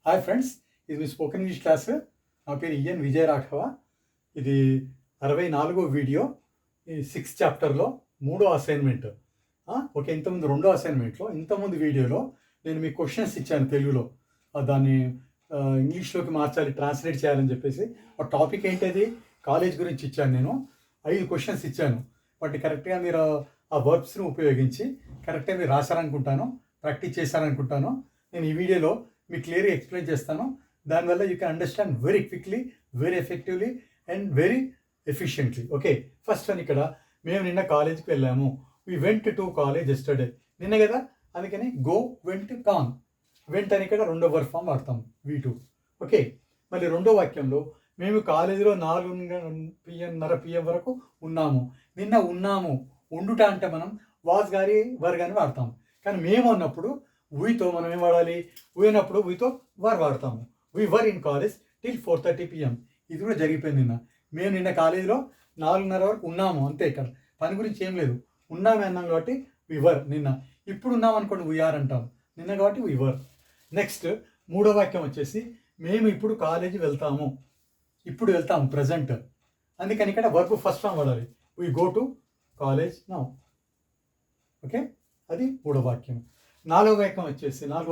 Hi friends, ఇది మీ spoken English class. నా పేరు ఈఎన్ విజయ రాఘవ. ఇది 64వ వీడియో. ఈ 6th చాప్టర్లో 3వ అసైన్మెంట్. ఓకే, ఇంతకుముందు 2వ అసైన్మెంట్లో, ఇంతకుముందు వీడియోలో నేను మీకు క్వశ్చన్స్ ఇచ్చాను తెలుగులో. దాన్ని ఇంగ్లీష్లోకి మార్చాలి, ట్రాన్స్లేట్ చేయాలని చెప్పేసి. ఆ టాపిక్ ఏంటది? కాలేజ్ గురించి ఇచ్చాను. నేను 5 క్వశ్చన్స్ ఇచ్చాను. వాటిని కరెక్ట్గా మీరు ఆ వర్బ్స్ని ఉపయోగించి కరెక్ట్గా మీరు రాశారనుకుంటాను, ప్రాక్టీస్ చేశారనుకుంటాను. నేను ఈ వీడియోలో మీకు క్లియర్గా ఎక్స్ప్లెయిన్ చేస్తాను. దానివల్ల you can understand very quickly, very effectively and very efficiently. Okay, first one ఇక్కడ, మేము నిన్న కాలేజ్కి వెళ్ళాము. We went to college yesterday. నిన్న కదా, అందుకని గో, వెంట్, గాన్. వెంట్ అని ఇక్కడ రెండో వర్బ్ ఫామ్ వాడతాం, V2. ఓకే, మళ్ళీ రెండో వాక్యంలో, మేము కాలేజీలో 4:30 PM వరకు ఉన్నాము. నిన్న ఉన్నాము. ఉండుట అంటే మనం వాజ్ గారి వర్ గాని వాడతాం. కానీ మేము అన్నప్పుడు వీతో మనం ఏం వాడాలి? వీ అన్నప్పుడు వీతో వర్ వాడతాము. We were in college till 4:30 PM. ఇది కూడా జరిగిపోయింది నిన్న. మేము నిన్న కాలేజీలో 4:30 వరకు ఉన్నాము, అంతే. ఇక్కడ పని గురించి ఏం లేదు. ఉన్నామే అన్నాం కాబట్టి వి వర్ నిన్న. ఇప్పుడు ఉన్నాం అనుకోండి, వీఆర్ అంటాం. నిన్న కాబట్టి వి వర్. నెక్స్ట్ మూడో వాక్యం వచ్చేసి, మేము ఇప్పుడు కాలేజీ వెళ్తాము. ఇప్పుడు వెళ్తాము, ప్రజెంట్. అందుకని ఇక్కడ వర్బ్ ఫస్ట్ ఫామ్ వాడాలి. We go to college now. Okay, అది మూడో వాక్యం. నాలుగో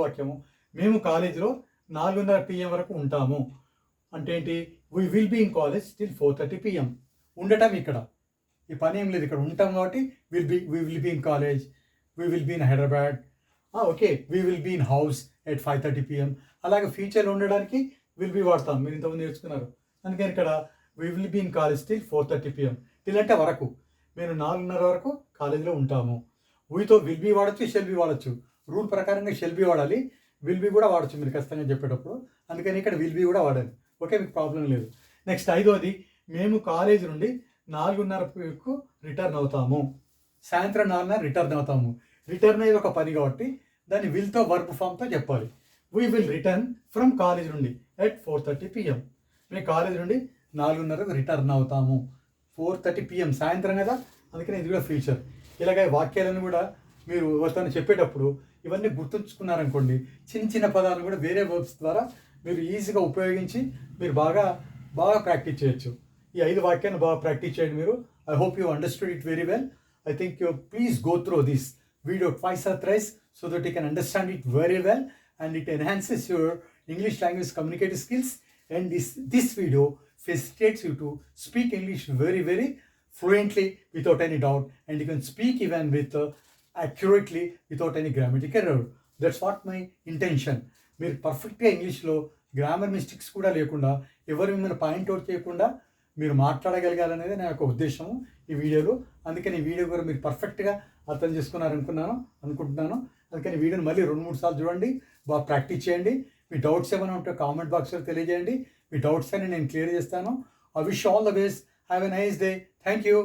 వాక్యము, మేము కాలేజీలో 4:30 PM వరకు ఉంటాము. అంటే ఏంటి? We will be in college till 4:30 PM. ఉండటం ఇక్కడ, ఈ పని ఏం లేదు. ఇక్కడ ఉంటాం కాబట్టి we will be in college, we will be in Hyderabad. Okay, we will be in house at 5:30 PM. అలాగే ఫ్యూచర్లో ఉండడానికి విల్ బీ వాడతాం, మీరు ఇంతమంది నేర్చుకున్నారు. అందుకని ఇక్కడ we will be in college till 4:30 PM. Till అంటే వరకు, మేము 4:30 వరకు కాలేజీలో ఉంటాము. వీతో విల్ బీ వాడచ్చు, షెల్ బీ వాడచ్చు. రూల్ ప్రకారంగా షెల్ బీ వాడాలి, విల్ బీ కూడా వాడచ్చు మీరు ఖచ్చితంగా చెప్పేటప్పుడు. అందుకని ఇక్కడ విల్ బీ కూడా వాడాలి. ఓకే, మీకు ప్రాబ్లం లేదు. నెక్స్ట్ ఐదోది, మేము కాలేజ్ నుండి 4:30కు రిటర్న్ అవుతాము. సాయంత్రం 4:30 రిటర్న్ అవుతాము. రిటర్న్ అనేది ఒక పని కాబట్టి దాన్ని విల్తో వర్బ్ ఫామ్తో చెప్పాలి. We will return from college నుండి ఎట్ 4:30 PM. మేము కాలేజ్ నుండి 4:30కు రిటర్న్ అవుతాము. 4:30 PM సాయంత్రం కదా, అందుకని ఇది కూడా ఫ్యూచర్. ఇలాగ వాక్యాలను కూడా మీరు ఎవరితో చెప్పేటప్పుడు ఇవన్నీ గుర్తుంచుకున్నారనుకోండి, చిన్న చిన్న పదాలను కూడా వేరే వర్బ్స్ ద్వారా మీరు ఈజీగా ఉపయోగించి మీరు బాగా ప్రాక్టీస్ చేయొచ్చు. ఈ 5 వాక్యాలను బాగా ప్రాక్టీస్ చేయండి మీరు. I hope you understood it very well. I think you please go through this video twice or thrice so that you can understand it very well and it enhances your English language communicative skills. And this video facilitates you to speak English very, very fluently without any doubt, and you can speak even with accurately without any grammatical error. That's what my intention. మీరు పర్ఫెక్ట్గా ఇంగ్లీష్లో grammar mistakes కూడా లేకుండా, ఎవరు మిమ్మల్ని point out చేయకుండా మీరు మాట్లాడగలగాలనేది నా యొక్క ఉద్దేశము ఈ వీడియోలో. అందుకని ఈ వీడియో కూడా మీరు పర్ఫెక్ట్గా అర్థం అనుకుంటున్నాను. అందుకని వీడియోని మళ్ళీ 2-3 సార్లు చూడండి, బాగా ప్రాక్టీస్ చేయండి. మీ డౌట్స్ ఏమైనా ఉంటే కామెంట్ బాక్స్లో తెలియజేయండి. మీ డౌట్స్ అని నేను క్లియర్ చేస్తాను. I wish all the best. Have a nice day. Thank you.